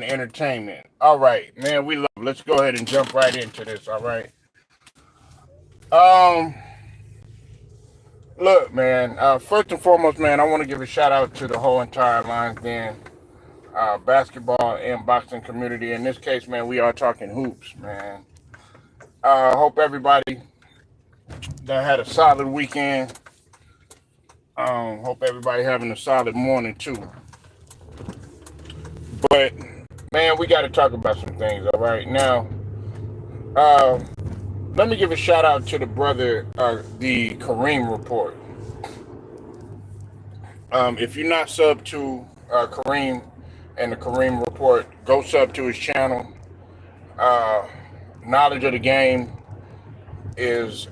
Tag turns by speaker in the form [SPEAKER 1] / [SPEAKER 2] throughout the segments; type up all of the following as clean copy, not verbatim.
[SPEAKER 1] entertainment. All right, man, we love. Let's go ahead and jump right into this. All right. Um, Look, man. First and foremost, man, I want to give a shout out to the whole entire Lions Den, basketball and boxing community. In this case, man, we are talking hoops, man. Hope everybody that had a solid weekend. Hope everybody having a solid morning too. But man, we got to talk about some things. All right, now. Uh, Let me give a shout out to the brother, the Kareem Report. If you're not sub to Kareem and the Kareem Report, go sub to his channel. Uh, Knowledge of the game is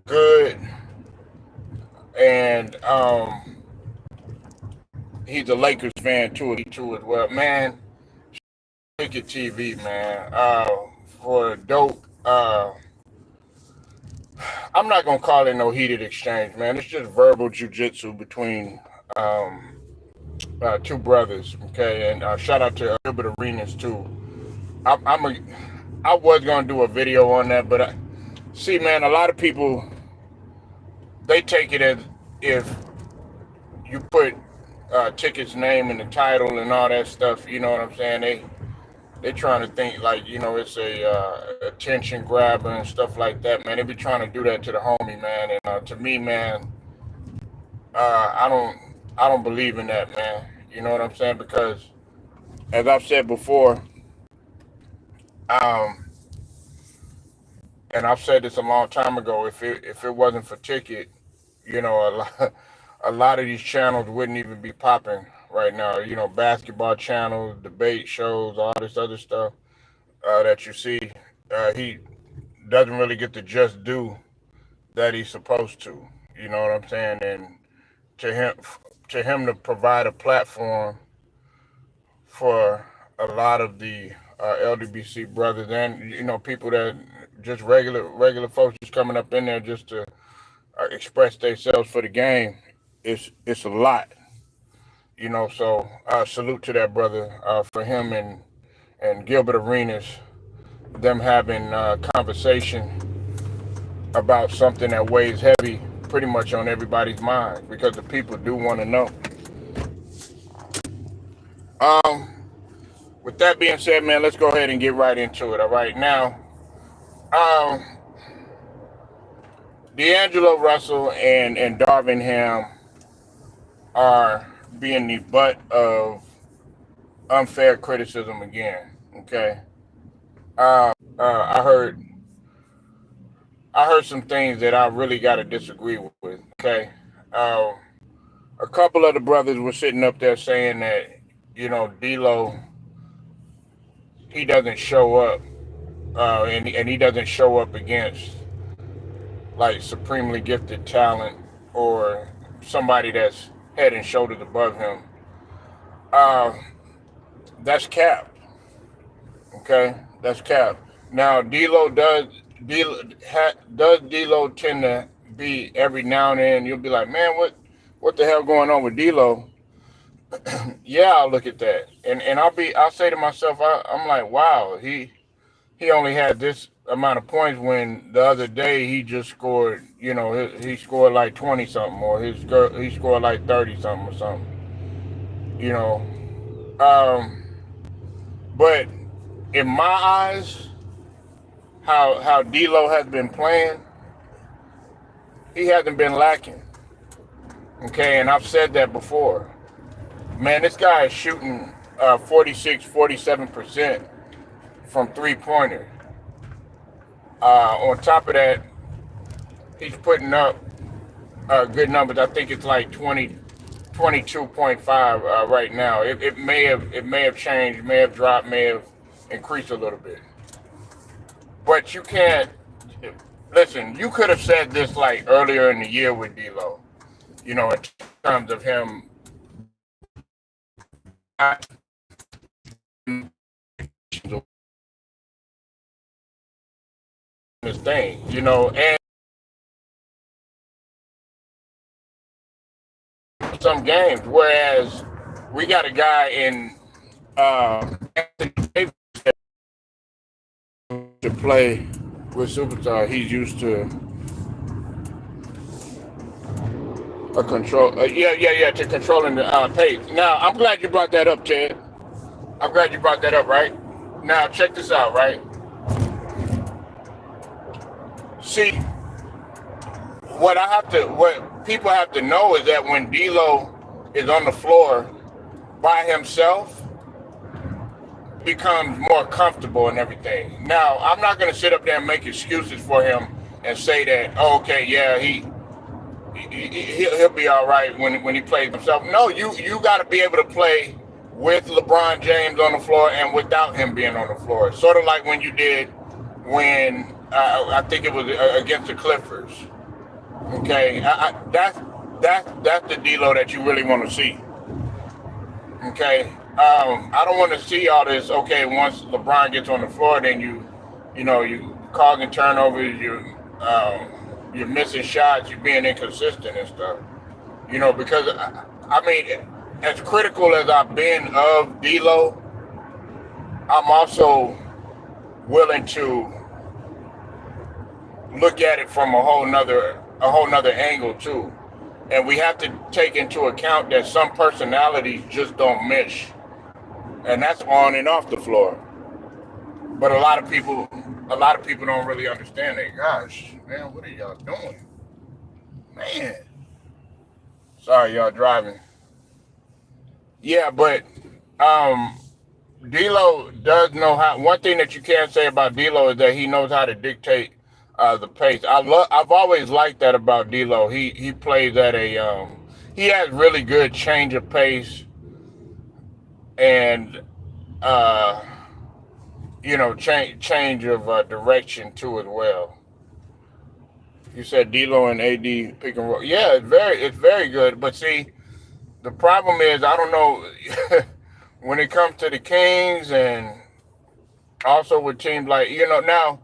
[SPEAKER 1] good, and he's a Lakers fan too as well. Man, Wicked TV, man, for dope. I'm not gonna call it no heated exchange, man. It's just verbal jujitsu between two brothers. Okay, and shout out to Gilbert Arenas too. I, I'm a, I was gonna do a video on that, but see, man, a lot of people they take it as if you put Ticket's name in the title and all that stuff. You know what I'm saying? They trying to think like it's a attention grabber and stuff like that, man. They be trying to do that to the homie, man. And to me, man, I don't believe in that, man. You know what I'm saying? Because as I've said before, um, and I've said this a long time ago, if it wasn't for Ticket, a lot of these channels wouldn't even be popping right now. Basketball channels, debate shows, all this other stuff that you see. He doesn't really get the just due that he's supposed to. You know what I'm saying? And to him, to him to provide a platform for a lot of the LDBC brothers and people that just regular folks just coming up in there just to express themselves for the game. It's a lot, So salute to that brother for him and Gilbert Arenas, them having conversation about something that weighs heavy pretty much on everybody's mind because the people do want to know. Um, with that being said, man, let's go ahead and get right into it. All right, now, um, D'Angelo Russell and Darvin Hamm are being the butt of unfair criticism again. Okay, I heard some things that I really got to disagree with. Okay, uh, a couple of the brothers were sitting up there saying that D'Lo he doesn't show up, and he doesn't show up against like supremely gifted talent or somebody that's head and shoulders above him. Uh, that's cap. Okay, that's cap. Now does D'Lo tend to be every now and then? You'll be like, man, what the hell going on with D'Lo? Yeah, I'll look at that, and I'll say to myself, I'm like, wow, he only had this amount of points when the other day he just scored, he scored like 20 something, or he scored like 30 something or something, you know. Um, but in my eyes, how D'Lo has been playing, he hasn't been lacking. Okay, and I've said that before. Man, this guy is shooting 46, 47% from three-pointers. On top of that, he's putting up good numbers. I think it's like 22.5 right now. It may have changed, may have dropped, may have increased a little bit. But you can't listen. You could have said this like earlier in the year with D'Lo, in terms of him this thing, and some games. Whereas We got a guy in Anthony Davis to play with Superstar. He's used to a control. Yeah, to controlling the pace. Now, I'm glad you brought that up, Ted. I'm glad you brought that up, right? Now, check this out, right? See, what people have to know is that when D'Lo is on the floor by himself, becomes more comfortable and everything. Now, I'm not going to sit up there and make excuses for him and say that, oh, okay, yeah, he'll be all right when he plays himself. No, you got to be able to play with LeBron James on the floor and without him being on the floor. Sort of like when you did when I think it was against the Clippers. Okay, that's the D'Lo that you really want to see. Okay, I don't want to see all this. Okay, once LeBron gets on the floor, then you causing turnovers, you're missing shots, you're being inconsistent and stuff. Because I mean, as critical as I've been of D'Lo, I'm also willing to look at it from a whole nother angle too. And we have to take into account that some personalities just don't mesh, and that's on and off the floor. But a lot of people don't really understand that. Gosh, man, what are y'all doing, man? Sorry, y'all driving. Yeah, but um, D'Lo does know how. One thing that you can't say about D'Lo is that he knows how to dictate the pace. I've always liked that about D'Lo. He plays at a he has really good change of pace and uh, change of direction too as well. You said D'Lo and AD pick and roll. Yeah, it's very good. But see, the problem is I don't know when it comes to the Kings and also with teams like now.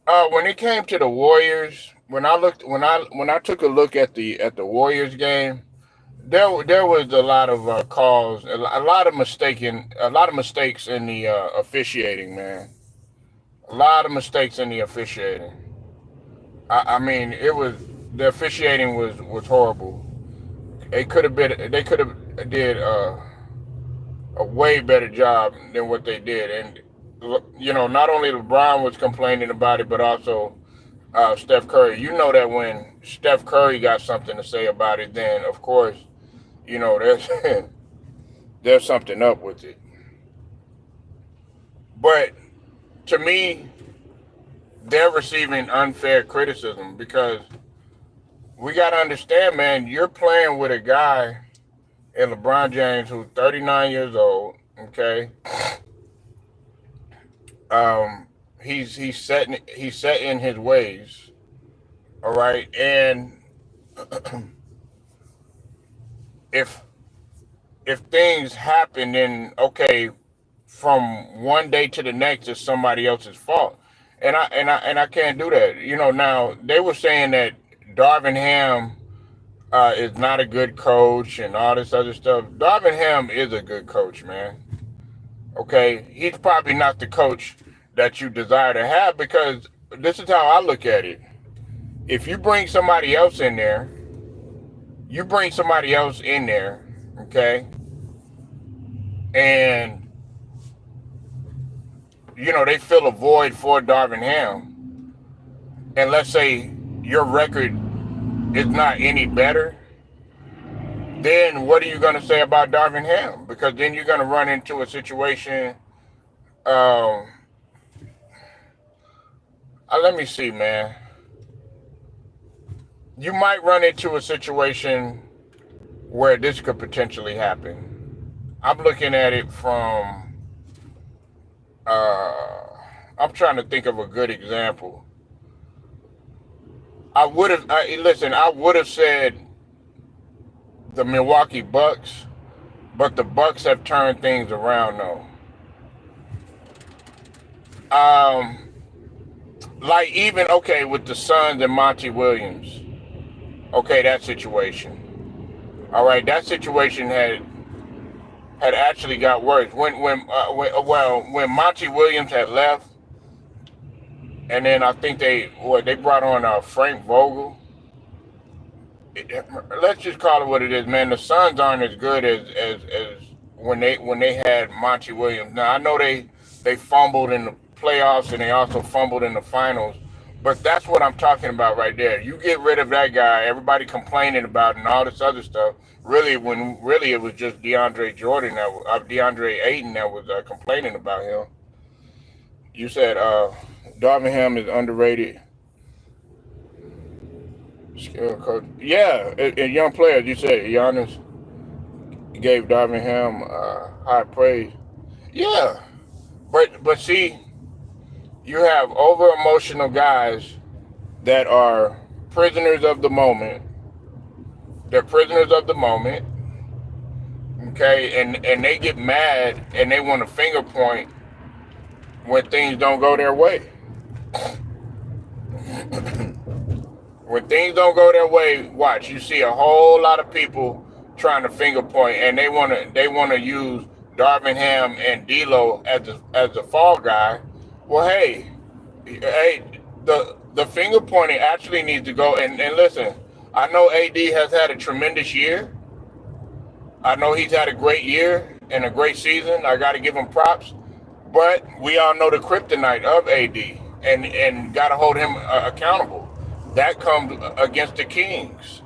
[SPEAKER 1] When it came to the Warriors, when I took a look at the Warriors game, there was a lot of calls, a lot of mistakes in the officiating, man. A lot of mistakes in the officiating. I mean, the officiating was horrible. They could have did a way better job than what they did, and not only LeBron was complaining about it, but also Steph Curry. You know that when Steph Curry got something to say about it, then of course, there's there's something up with it. But to me, they're receiving unfair criticism because we got to understand, man, you're playing with a guy in LeBron James who's 39 years old. Okay, he's set in his ways. All right, and if if things happen, then okay, from one day to the next, it's somebody else's fault, and I can't do that. Now they were saying that Darvin Ham is not a good coach and all this other stuff. Darvin Ham is a good coach, man. Okay, he's probably not the coach that you desire to have because this is how I look at it. If you bring somebody else in there, you bring somebody else in there, okay, and they fill a void for Darvin Ham, and let's say your record is not any better, then what are you going to say about Darvin Ham? Because then you're going to run into a situation. Um, Let me see, man. You might run into a situation where this could potentially happen. I'm looking at it from. Uh, I'm trying to think of a good example. Listen. I would have said the Milwaukee Bucks, but the Bucks have turned things around though. Um, like even okay with the Suns and Monty Williams. Okay, that situation. All right, that situation had actually got worse. When Monty Williams had left, and then I think they brought on Frank Vogel. Let's just call it what it is, man. The Suns aren't as good as when they had Monty Williams. Now I know they fumbled in the playoffs and they also fumbled in the finals, but that's what I'm talking about right there. You get rid of that guy, everybody complaining about and all this other stuff. Really it was just DeAndre Ayton that was complaining about him. You said Darvin Ham is underrated skill coach. Yeah, and young players. You said Giannis gave Darvin Ham high praise. Yeah, but see, you have over emotional guys that are prisoners of the moment. They're prisoners of the moment. Okay, and they get mad and they want to finger point when things don't go their way. When things don't go their way, watch, you see a whole lot of people trying to finger point, and they wanna use Darvin Ham and D'Lo as the fall guy. Well, hey, the finger pointing actually needs to go. And listen, I know AD has had a tremendous year. I know he's had a great year and a great season. I got to give him props, but we all know the kryptonite of AD, and got to hold him accountable. That comes against the Kings.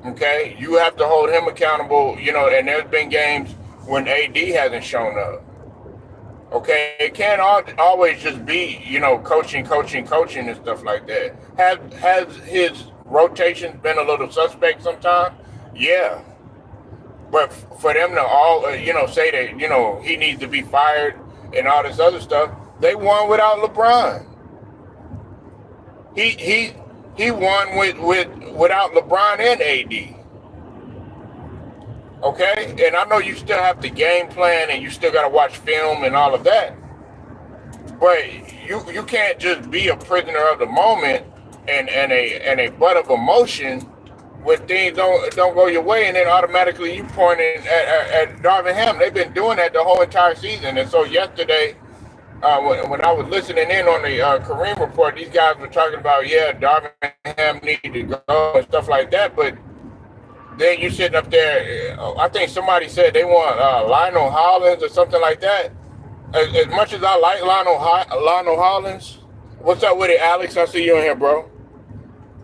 [SPEAKER 1] Okay, you have to hold him accountable. And there's been games when AD hasn't shown up. Okay, it can't always just be coaching and stuff like that. Has his rotations been a little suspect sometimes? Yeah, but for them to all say that he needs to be fired and all this other stuff, they won without LeBron. He won without LeBron and AD. Okay, and I know you still have to game plan and you still got to watch film and all of that, but you can't just be a prisoner of the moment and a butt of emotion when things don't go your way, and then automatically you pointing at Darvin Ham. They've been doing that the whole entire season, and so yesterday. When I was listening in on the Kareem report, these guys were talking about, Darvin Ham needed to go and stuff like that. But then you sitting up there, I think somebody said they want Lionel Hollins or something like that. As much as I like Lionel Hollins, what's up with it, Alex? I see you in here, bro.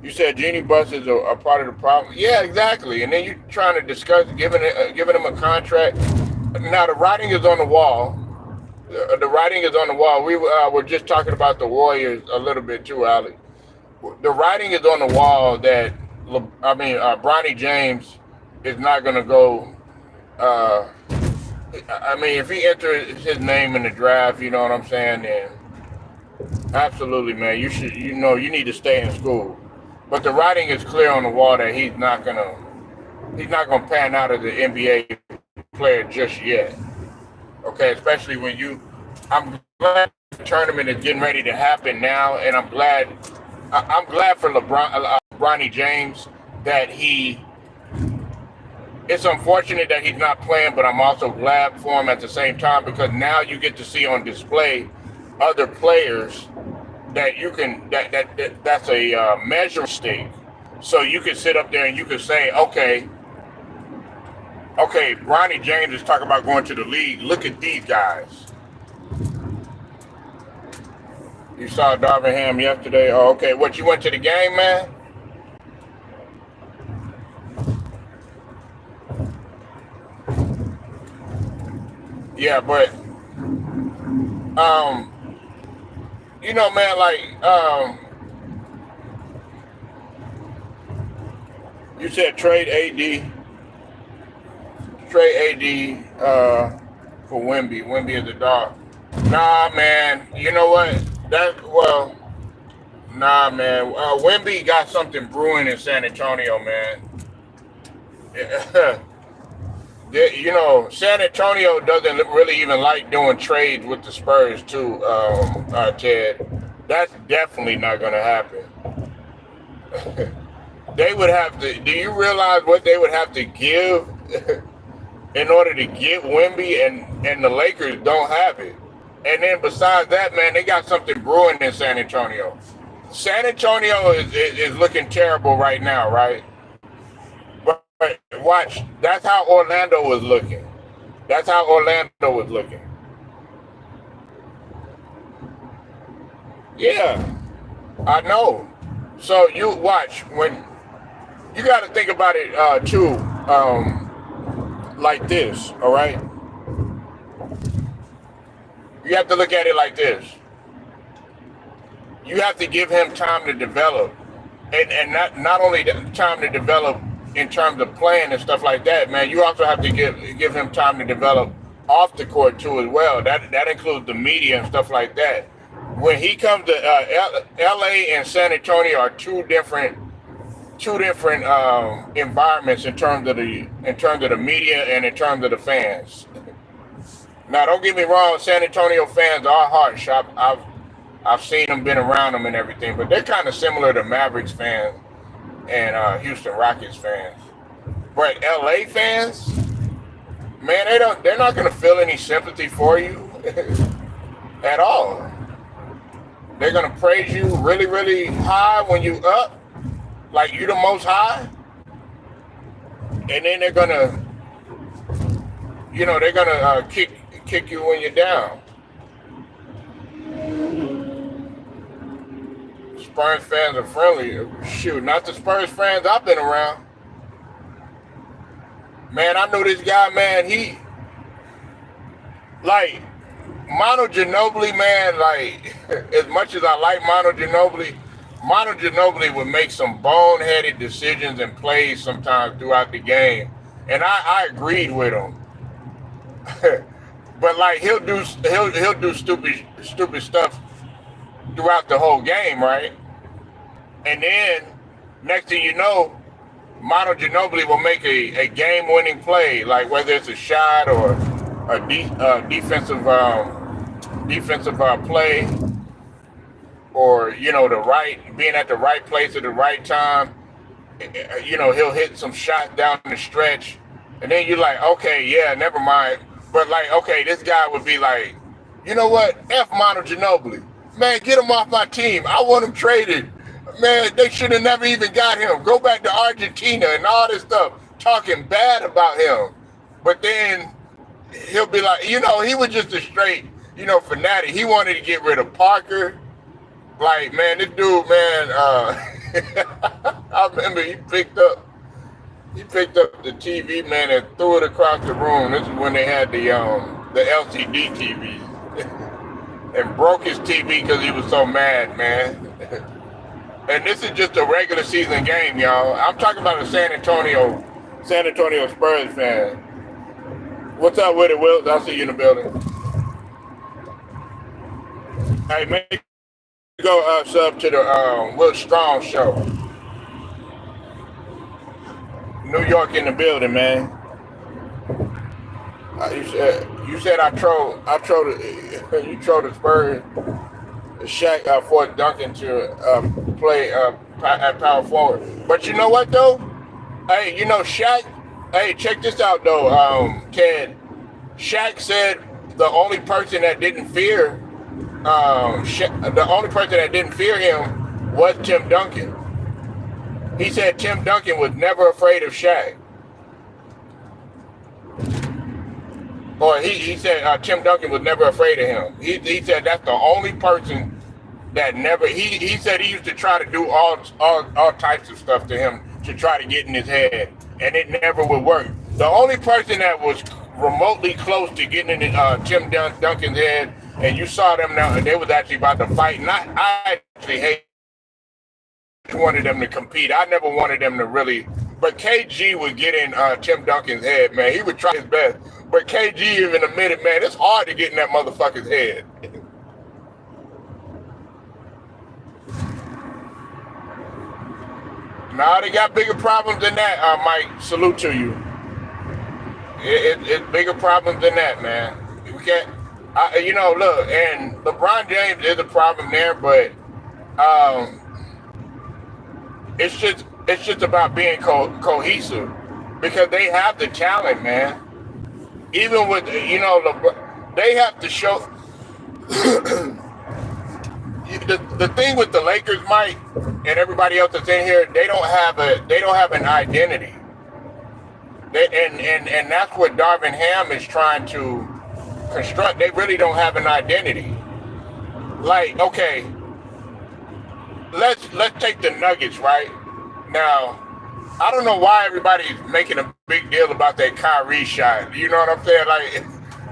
[SPEAKER 1] You said Genie Bus is a part of the problem. Yeah, exactly. And then you trying to discuss giving him a contract. Now the writing is on the wall. The writing is on the wall. We were just talking about the Warriors a little bit too, Alex. The writing is on the wall that Bronny James is not going to go. If he enters his name in the draft, you know what I'm saying? Then absolutely, man, you should. You need to stay in school. But the writing is clear on the wall that he's not gonna pan out as an NBA player just yet. Okay, especially I'm glad the tournament is getting ready to happen now, and I'm glad for Bronny James that it's unfortunate that he's not playing, but I'm also glad for him at the same time, because now you get to see on display other players that that's a measuring stick. So you can sit up there and you can say, okay, Bronny James is talking about going to the league. Look at these guys. You saw Darvin Ham yesterday. Oh, okay. What, you went to the game, man? Yeah, but man, you said trade AD for Wemby. Wemby is a dog. Nah, man. You know what? Nah, man. Wemby got something brewing in San Antonio, man. San Antonio doesn't really even like doing trades with the Spurs, too, Ted. That's definitely not going to happen. They would have to. Do you realize what they would have to give in order to get Wemby, and the Lakers don't have it. And then besides that, man, they got something brewing in San Antonio. San Antonio is looking terrible right now, right? But watch, that's how Orlando was looking. That's how Orlando was looking. Yeah, I know. So you watch when you got to think about it too, like this. All right, you have to look at it like this. You have to give him time to develop, and not only time to develop in terms of playing and stuff like that, man. You also have to give him time to develop off the court too as well. That includes the media and stuff like that. When he comes to L.A. and San Antonio are two different environments in terms of the media and in terms of the fans. Now, don't get me wrong, San Antonio fans are harsh. I've seen them, been around them, and everything, but they're kind of similar to Mavericks fans and Houston Rockets fans. But LA fans, man, they're not gonna feel any sympathy for you at all. They're gonna praise you really, really high when you up, like you the most high, and then they're gonna kick you when you're down. Spurs fans are friendly. Shoot, not the Spurs fans I've been around. Man, I knew this guy, man. He, like, Manu Ginobili, man, like, as much as I like Manu Ginobili would make some boneheaded decisions and plays sometimes throughout the game. And I agreed with him. But like he'll do stupid stuff throughout the whole game, right? And then next thing you know, Manu Ginobili will make a game-winning play, like whether it's a shot or a defensive play, or being at the right place at the right time. He'll hit some shots down the stretch, and then you're like, okay, yeah, never mind. But like, okay, this guy would be like, you know what? F Manu Ginobili. Man, get him off my team. I want him traded. Man, they should have never even got him. Go back to Argentina and all this stuff, talking bad about him. But then he'll be like, he was just a straight, fanatic. He wanted to get rid of Parker. Like, man, this dude, man, I remember he picked up the TV, man, and threw it across the room. This is when they had the LCD TVs. And broke his TV because he was so mad, man. And this is just a regular season game, y'all. I'm talking about a San Antonio Spurs fan. What's up with it, Will? I'll see you in the building. Hey, make go sub to the Will Strong show. New York in the building, man. You said I trolled you trolled the Spurs. Shaq forced Duncan to play at power forward. But you know what though? Hey, Shaq. Hey, check this out though, Ted. Shaq said the only person that didn't fear him was Tim Duncan. He said Tim Duncan was never afraid of Shaq. Or he said Tim Duncan was never afraid of him. He said that's the only person that never. He said he used to try to do all types of stuff to him to try to get in his head, and it never would work. The only person that was remotely close to getting in Tim Duncan's head, and you saw them now, they was actually about to fight. And I actually wanted them to compete. I never wanted them to really. But KG would get in Tim Duncan's head, man. He would try his best. But KG even admitted, man, it's hard to get in that motherfucker's head. Nah, they got bigger problems than that, Mike. Salute to you. It's bigger problems than that, man. We can't, look, and LeBron James is a problem there, but it's just about being cohesive because they have the talent, man. even with they have to show the thing with the Lakers, Mike, and everybody else that's in here. They don't have an identity. And that's what Darvin Hamm is trying to construct. They really don't have an identity. Like, okay, let's take the Nuggets, right? Now, I don't know why everybody's making a big deal about that Kyrie shot. You know what I'm saying? Like,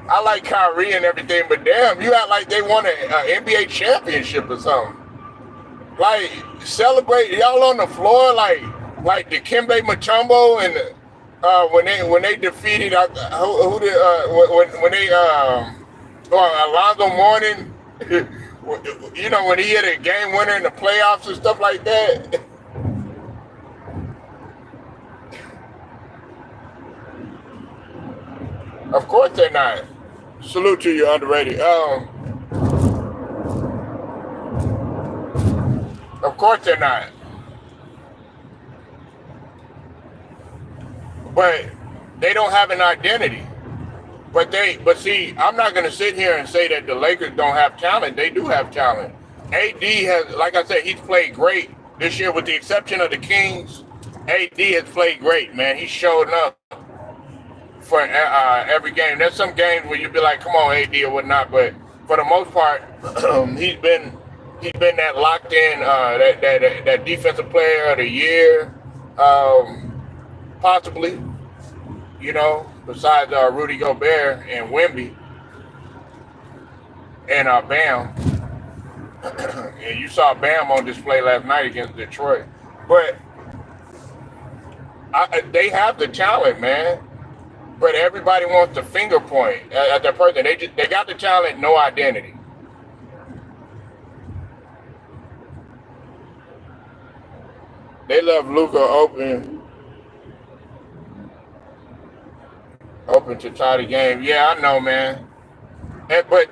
[SPEAKER 1] I like Kyrie and everything, but damn, you act like they won an NBA championship or something. Like, celebrate y'all on the floor like the Dikembe Mutombo and when they defeated who did when they Alonzo Mourning. You know, when he hit a game winner in the playoffs and stuff like that. Of course they're not. Salute to you, underrated. Of course they're not. But they don't have an identity. But see, I'm not gonna sit here and say that the Lakers don't have talent. They do have talent. AD has, like I said, he's played great this year, with the exception of the Kings. AD has played great, man. He's showing up for every game. There's some games where you'll be like, "Come on, AD" or whatnot, but for the most part, he's been that locked in, that defensive player of the year, possibly. You know, besides Rudy Gobert and Wemby and Bam. And you saw Bam on display last night against Detroit. But they have the talent, man. But everybody wants to finger point at that person. They got the talent, no identity. They love Luka open to tie the game. Yeah, I know, man. But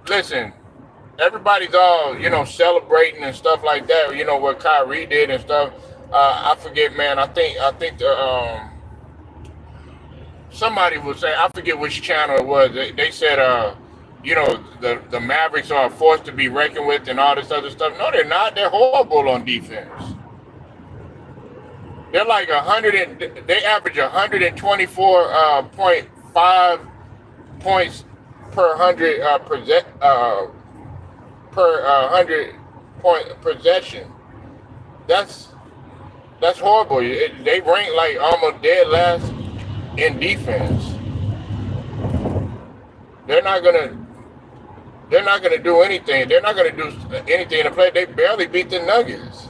[SPEAKER 1] listen, everybody's all celebrating and stuff like that. You know what Kyrie did and stuff. I forget, man. I think somebody was saying, I forget which channel it was. They said the Mavericks are a force to be reckoned with and all this other stuff. No, they're not. They're horrible on defense. They're like they average 124.5 points per 100 per 100 point possession. That's horrible. They rank like almost dead last in defense. They're not gonna do anything. They're not gonna do anything to play. They barely beat the Nuggets.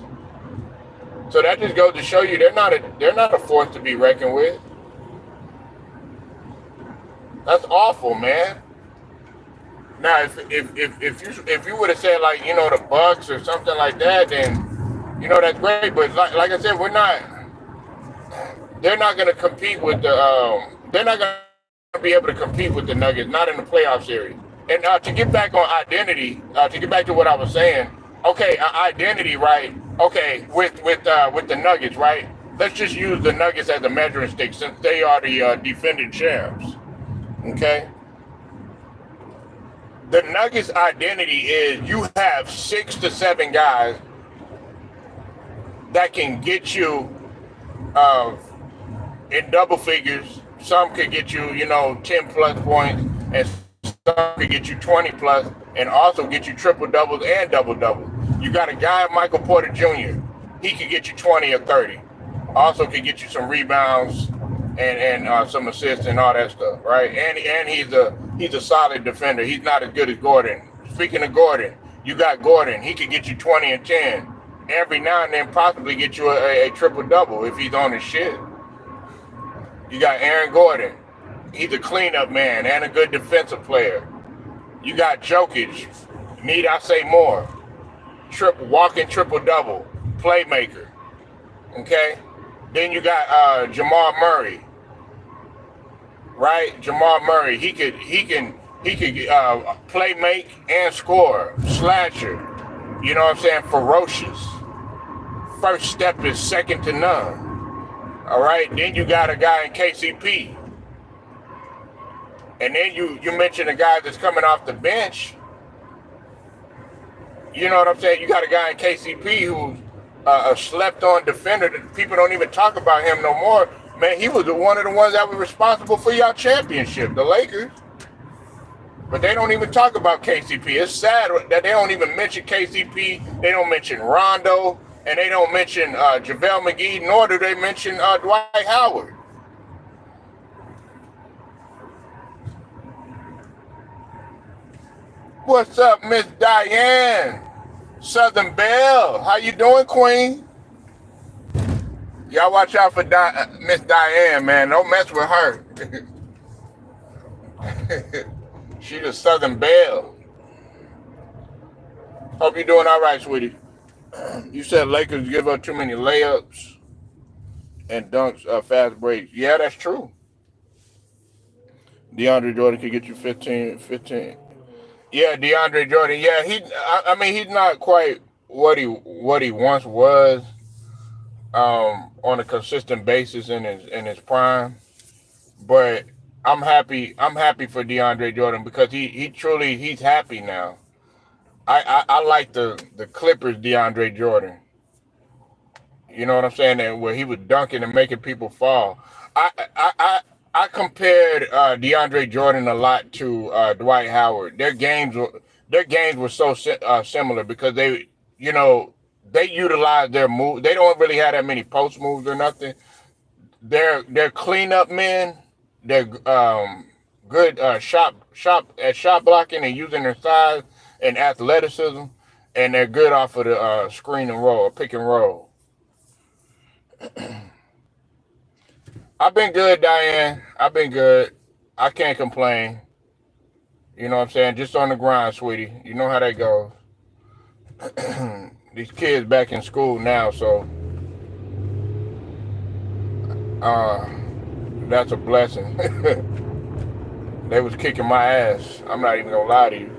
[SPEAKER 1] So that just goes to show you they're not a force to be reckoned with. That's awful, man. Now, if you would have said like the Bucks or something like that, then that's great. But like I said, they're not going to compete with they're not going to be able to compete with the Nuggets, not in the playoff series. And to get back on identity, to get back to what I was saying. Okay, identity, right? Okay, with the Nuggets, right? Let's just use the Nuggets as a measuring stick since they are the defending champs. Okay. The Nuggets' identity is you have 6 to 7 guys that can get you in double figures. Some could get you, 10 plus points, and some could get you 20 plus, and also get you triple doubles and double doubles. You got a guy, Michael Porter Jr. He could get you 20 or 30. Also could get you some rebounds and some assists and all that stuff, right? And he's a solid defender. He's not as good as Gordon. Speaking of Gordon, you got Gordon. He could get you 20 and 10. Every now and then possibly get you a triple-double if he's on his shit. You got Aaron Gordon. He's a cleanup man and a good defensive player. You got Jokic. Need I say more? Walking triple-double. Playmaker. Okay? Then you got Jamal Murray. Right? Jamal Murray. He could play make and score. Slasher. You know what I'm saying? Ferocious. First step is second to none. All right? Then you got a guy in KCP. And then you mentioned a guy that's coming off the bench. You know what I'm saying? You got a guy in KCP who's a slept-on defender that people don't even talk about him no more. Man, he was one of the ones that was responsible for y'all championship, the Lakers. But they don't even talk about KCP. It's sad that they don't even mention KCP. They don't mention Rondo, and they don't mention JaVale McGee, nor do they mention Dwight Howard. What's up, Miss Diane? Southern Belle. How you doing, Queen? Y'all watch out for Miss Diane, man. Don't mess with her. She the Southern Belle. Hope you're doing all right, sweetie. You said Lakers give up too many layups and dunks, fast breaks. Yeah, that's true. DeAndre Jordan could get you 15. Yeah, DeAndre Jordan. Yeah, I mean, he's not quite what he once was on a consistent basis in his prime. But I'm happy for DeAndre Jordan because he's happy now. I like the Clippers DeAndre Jordan. You know what I'm saying? And where he was dunking and making people fall. I compared DeAndre Jordan a lot to Dwight Howard. Their games were so similar because they utilize their move. They don't really have that many post moves or nothing. They're cleanup men. They're good shot blocking and using their size and athleticism, and they're good off of the screen and roll, pick and roll. I've been good, Diane. I've been good. I can't complain. You know what I'm saying? Just on the grind, sweetie. You know how that goes. These kids back in school now, so that's a blessing. They was kicking my ass. I'm not even gonna lie to you.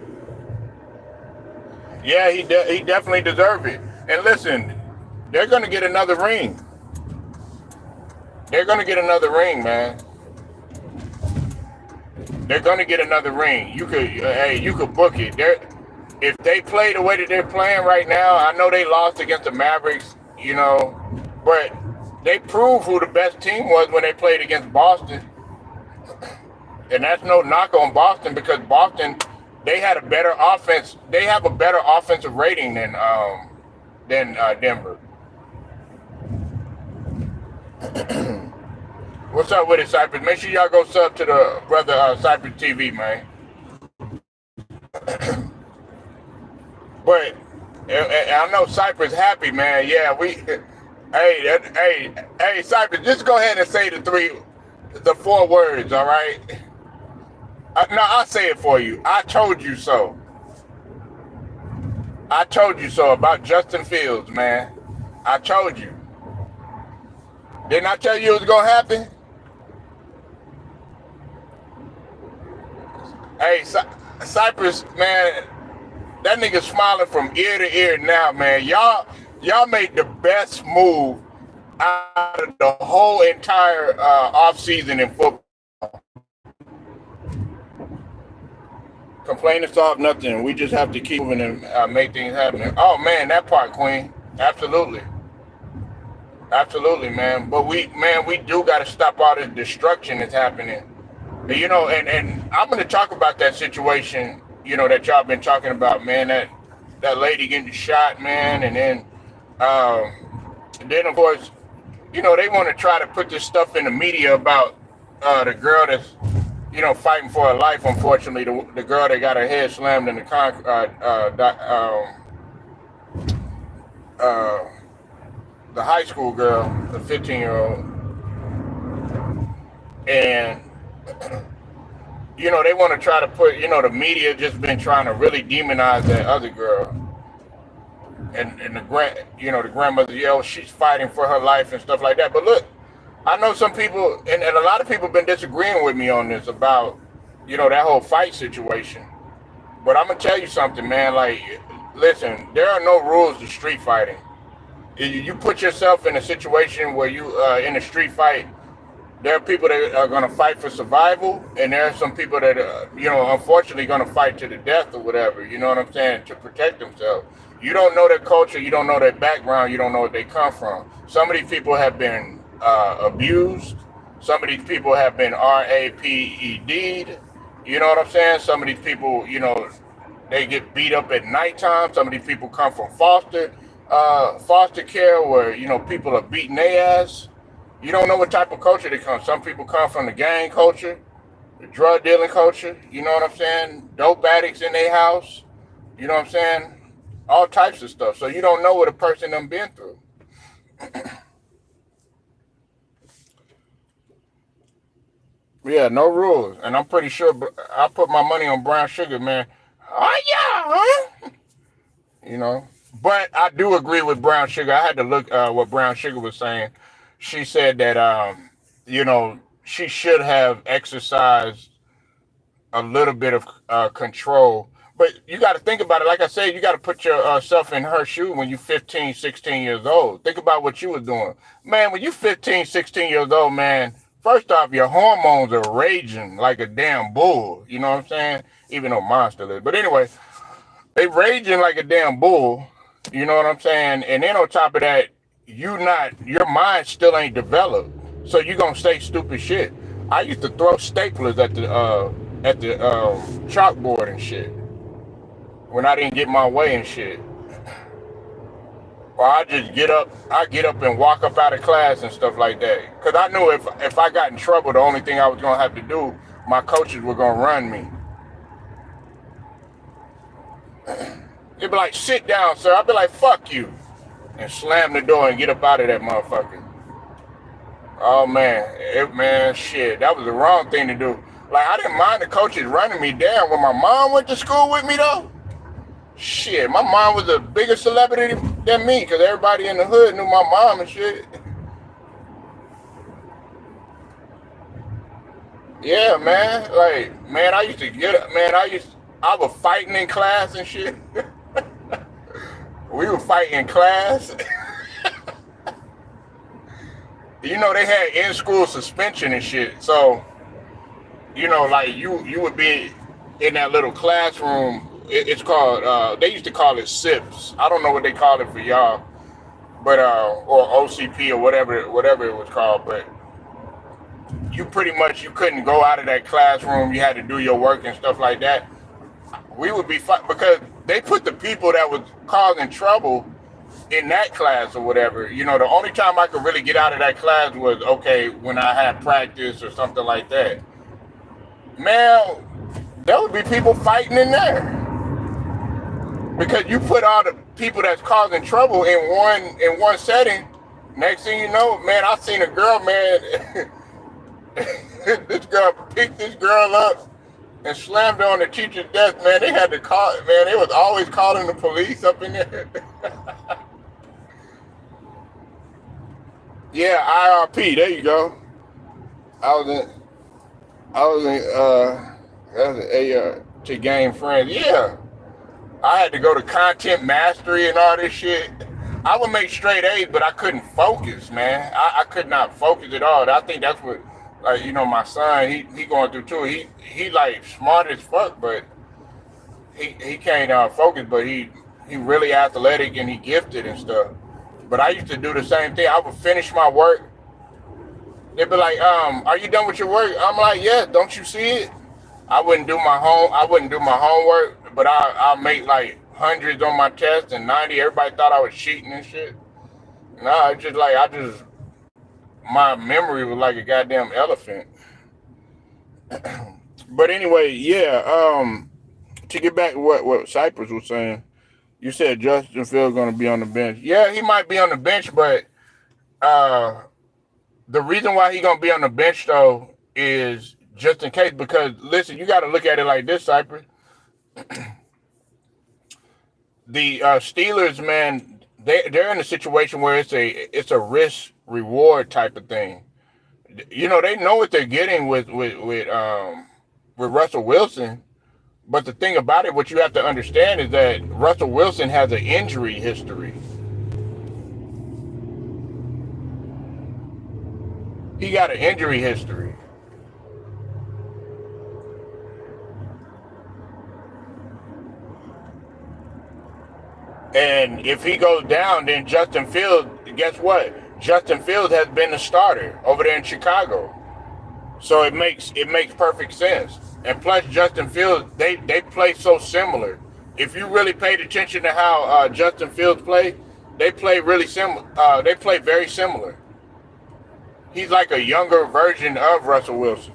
[SPEAKER 1] Yeah, he definitely deserved it. And listen, they're gonna get another ring. They're gonna get another ring, man. They're gonna get another ring. You could book it. If they play the way that they're playing right now, I know they lost against the Mavericks, but they proved who the best team was when they played against Boston. And that's no knock on Boston because Boston, they had a better offense. They have a better offensive rating than Denver. What's up with it, Cypress? Make sure y'all go sub to the brother Cypress TV, man. But I know Cypress happy, man. Yeah, hey, Cypress, just go ahead and say the 4 words, all right? No, I'll say it for you. I told you so. I told you so about Justin Fields, man. I told you. Didn't I tell you it was going to happen? Hey, Cypress, man, that nigga smiling from ear to ear now, man. Y'all made the best move out of the whole entire offseason in football. Complaining solve nothing. We just have to keep moving and make things happen. Oh, man, that part, Queen. Absolutely. Absolutely, man. But we do got to stop all this destruction that's happening. And I'm going to talk about that situation, that y'all been talking about, man, that lady getting shot, man. And then of course, they want to try to put this stuff in the media about the girl that's, fighting for her life. Unfortunately, the girl that got her head slammed in the the high school girl, the 15-year-old, and they want to try to put, the media just been trying to really demonize that other girl, and the grandmother, she's fighting for her life and stuff like that. But look, I know some people, and a lot of people been disagreeing with me on this about, that whole fight situation. But I'm gonna tell you something, man. Like, listen, there are no rules to street fighting. You put yourself in a situation where you in a street fight, There are people that are going to fight for survival, and there are some people that unfortunately going to fight to the death or whatever. You know what I'm saying? To protect themselves. You don't know their culture, you don't know their background, you don't know where they come from. Some of these people have been abused. Some of these people have been raped. You know what I'm saying? Some of these people, they get beat up at nighttime. Some of these people come from foster care where people are beating their ass. You don't know what type of culture they come. Some people come from the gang culture, the drug dealing culture. You know what I'm saying? Dope addicts in their house. You know what I'm saying? All types of stuff. So you don't know what a person done been through. Yeah, no rules. And I'm pretty sure I put my money on brown sugar, man. Oh yeah, huh? You know. But I do agree with brown sugar. I had to look what brown sugar was saying. She said that she should have exercised a little bit of control. But you got to think about it. Like I said, you got to put yourself in her shoe when you're 15, 16 years old. Think about what you was doing. Man, when you're 15, 16 years old, man, first off, your hormones are raging like a damn bull. You know what I'm saying? Even though mine still is. But anyway, they raging like a damn bull. You know what I'm saying? And then on top of that, your mind still ain't developed. So you're going to say stupid shit. I used to throw staplers at the chalkboard and shit when I didn't get my way and shit. Or I get up and walk up out of class and stuff like that. Cause I knew if I got in trouble, the only thing I was gonna have to do, my coaches were gonna run me. They'd be like, sit down, sir. I'd be like, fuck you. And slam the door and get up out of that motherfucker. Oh man, shit, that was the wrong thing to do. Like, I didn't mind the coaches running me down. When my mom went to school with me, though, shit, my mom was a bigger celebrity than me because everybody in the hood knew my mom and shit. Yeah, man. Like, man, I used to get up, man. I was fighting in class and shit. We were fighting in class. They had in-school suspension and shit. So, like you would be in that little classroom. It's called, they used to call it SIPs. I don't know what they call it for y'all, but, or OCP or whatever it was called. But you couldn't go out of that classroom. You had to do your work and stuff like that. We would be because they put the people that was causing trouble in that class or whatever. The only time I could really get out of that class was, okay, when I had practice or something like that. Man, there would be people fighting in there. Because you put all the people that's causing trouble in one setting. Next thing you know, man, I seen a girl, man. This girl picked this girl up and slammed her on the teacher's desk, man. They had to call, man, they was always calling the police up in there. Yeah, IRP, there you go. I was to gain friends. Yeah. I had to go to content mastery and all this shit. I would make straight A's, but I couldn't focus, man. I could not focus at all. I think that's what, like, my son, he going through too. He like smart as fuck, but he can't focus, but he really athletic and he gifted and stuff. But I used to do the same thing. I would finish my work. They'd be like, are you done with your work? I'm like, yeah, don't you see it? I wouldn't do my homework, but I'll make like hundreds on my test and 90. Everybody thought I was cheating and shit. Nah, it's just like my memory was like a goddamn elephant. But anyway, yeah, to get back to what Cypress was saying, you said Justin Fields going to be on the bench. Yeah, he might be on the bench, but the reason why he going to be on the bench, though, is just in case. Because, listen, you got to look at it like this, Cypress. The Steelers, man, they're in a situation where it's a risk reward type of thing. They know what they're getting with Russell Wilson. But the thing about it, what you have to understand is that Russell Wilson has an injury history. He got an injury history. And if he goes down, then Justin Fields, guess what? Justin Fields has been the starter over there in Chicago. So it makes perfect sense. And plus Justin Fields, they play so similar. If you really paid attention to how Justin Fields play, they play really similar. They play very similar. He's like a younger version of Russell Wilson.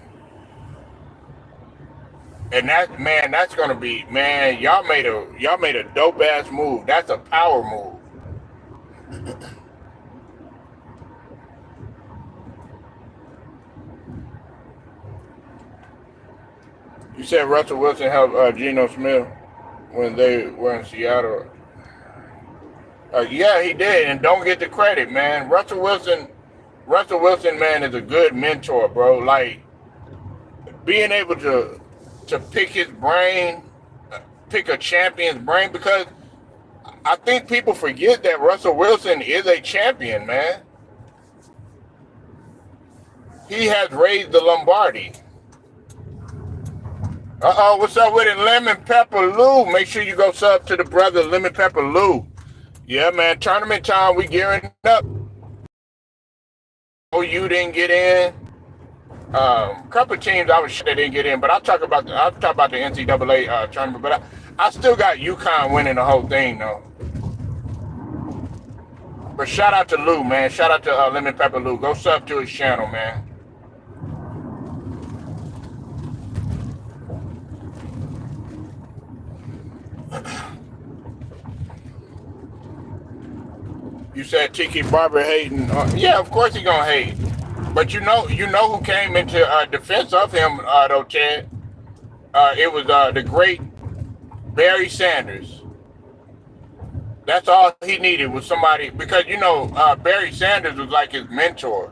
[SPEAKER 1] And that man, that's gonna be man. Y'all made a dope ass move. That's a power move. You said Russell Wilson helped Geno Smith when they were in Seattle. Yeah, he did, and don't get the credit, man. Russell Wilson, man, is a good mentor, bro. Like being able to pick his brain, pick a champion's brain, because I think people forget that Russell Wilson is a champion, man. He has raised the Lombardi. What's up with it, Lemon Pepper Lou? Make sure you go sub to the brother Lemon Pepper Lou. Yeah, man, tournament time, we gearing up. Oh, you didn't get in. Couple teams I was sure they didn't get in, but I'll talk about the NCAA tournament. But I still got UConn winning the whole thing though. But shout out to Lou, man. Shout out to Lemon Pepper Lou. Go sub to his channel, man. You said Tiki Barber hating. Yeah, of course he gonna hate. But you know who came into defense of him though, Ted? It was the great Barry Sanders. That's all he needed was somebody because Barry Sanders was like his mentor.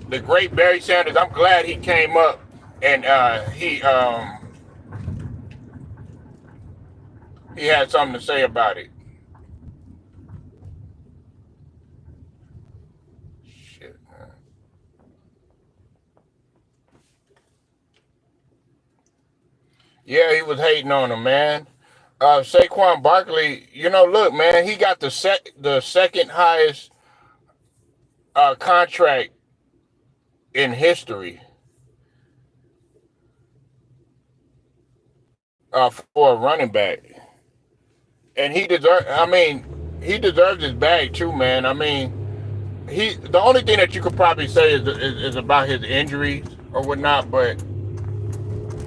[SPEAKER 1] The great Barry Sanders. I'm glad he came up and he had something to say about it. Shit, man. Yeah, he was hating on him, man. Saquon Barkley, look, man, he got the second highest contract in history for a running back, and he deserves. I mean, he deserves his bag too, man. I mean, he the only thing that you could probably say is about his injuries or whatnot, but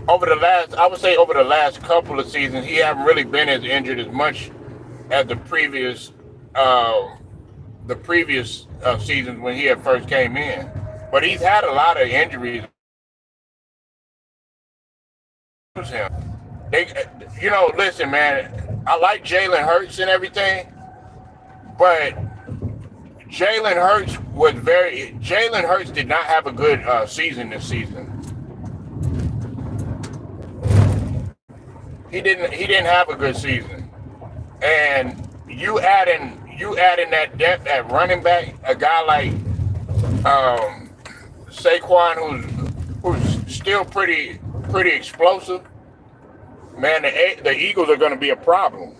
[SPEAKER 1] I would say over the last couple of seasons, he haven't really been as injured as much as uh, the previous seasons when he had first came in. But he's had a lot of injuries. Him, they, listen, man. I like Jalen Hurts and everything, but Jalen Hurts did not have a good season this season. He didn't have a good season. And you adding that depth at running back, a guy like um, Saquon, who's still pretty explosive, man. The Eagles are going to be a problem.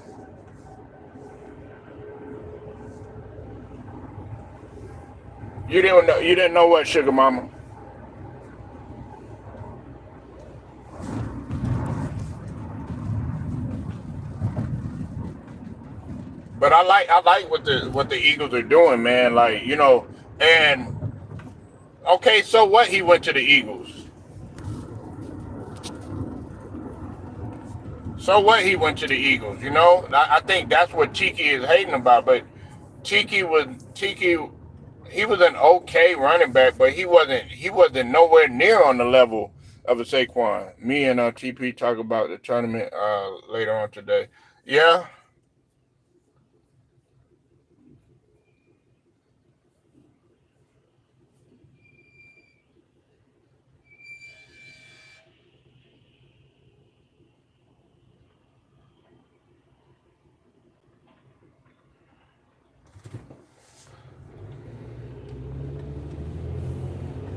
[SPEAKER 1] You didn't know what, Sugar Mama. But I like what the Eagles are doing, man. Like and okay, so what? He went to the Eagles. So what? He went to the Eagles. I think that's what Tiki is hating about. But Tiki. He was an okay running back, but he wasn't nowhere near on the level of a Saquon. Me and TP talk about the tournament later on today. Yeah,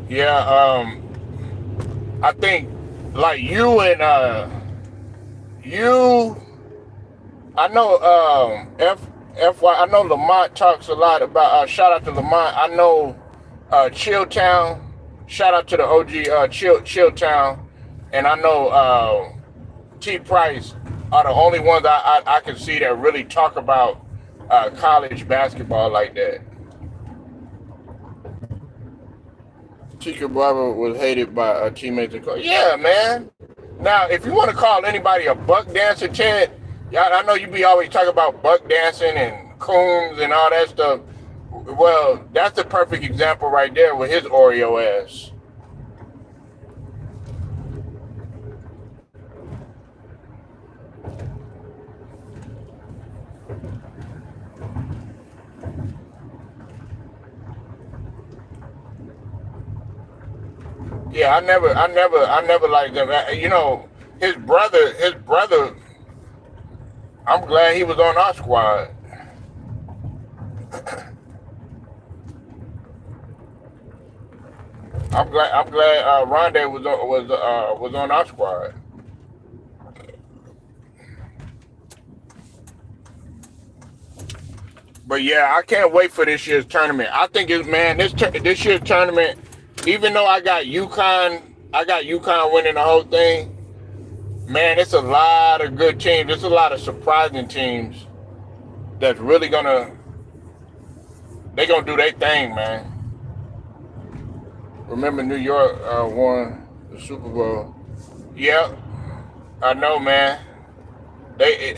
[SPEAKER 1] Yeah, I think like you and you, I know FY. I know Lamont talks a lot about. Shout out to Lamont. I know Chilltown. Shout out to the OG Chilltown, and I know T Price are the only ones I can see that really talk about college basketball like that. Tika Barber was hated by teammates and coach. Yeah, man. Now, if you want to call anybody a buck dancer, Ted, yeah, I know you be always talking about buck dancing and coons and all that stuff. Well, that's the perfect example right there with his Oreo ass. Yeah, I never liked him. You know, his brother. I'm glad he was on our squad. I'm glad Rondé was on our squad. But yeah, I can't wait for this year's tournament. I think it's man this year's tournament. Even though I got UConn winning the whole thing. Man, it's a lot of good teams. It's a lot of surprising teams that's really they gonna do their thing, man. Remember New York won the Super Bowl. Yep, I know, man. They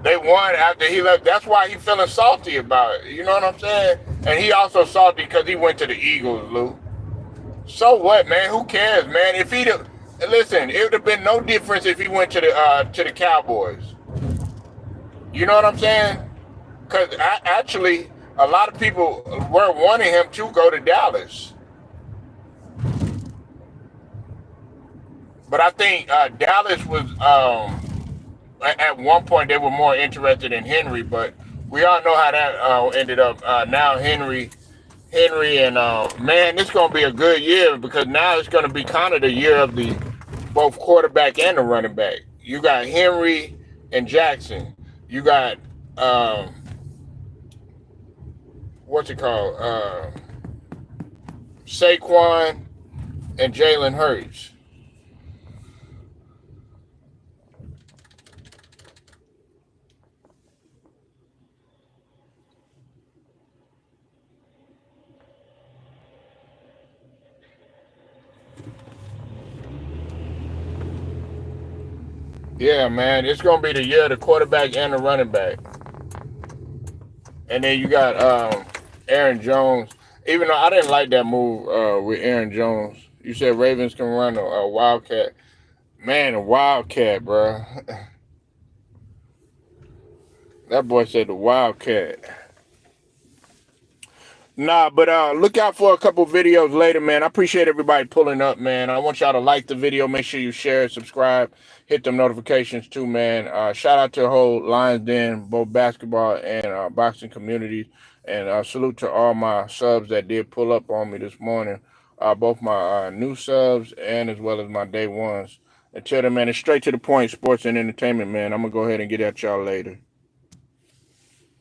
[SPEAKER 1] they won after he left. That's why he feeling salty about it. You know what I'm saying? And he also salty because he went to the Eagles, Lou. So what, man? Who cares, man? If he listen, it would have been no difference if he went to the Cowboys. You know what I'm saying? Because actually, a lot of people were wanting him to go to Dallas. But I think Dallas was at one point they were more interested in Henry, but we all know how that ended up. Now Henry, and man, this is gonna be a good year because now it's gonna be kind of the year of the both quarterback and the running back. You got Henry and Jackson. You got what's it called? Saquon and Jalen Hurts. Yeah, man, it's gonna be the year of the quarterback and the running back. And then you got Aaron Jones. Even though I didn't like that move with Aaron Jones, you said Ravens can run a wildcat. Man, a wildcat, bro. That boy said the wildcat. Nah, but look out for a couple videos later, man. I appreciate everybody pulling up, man. I want y'all to like the video. Make sure you share, subscribe, hit them notifications too, man. Shout out to the whole Lions Den, both basketball and boxing communities. And salute to all my subs that did pull up on me this morning. Both my new subs and as well as my day ones. Until then, man, it's straight to the point, sports and entertainment, man. I'm going to go ahead and get at y'all later.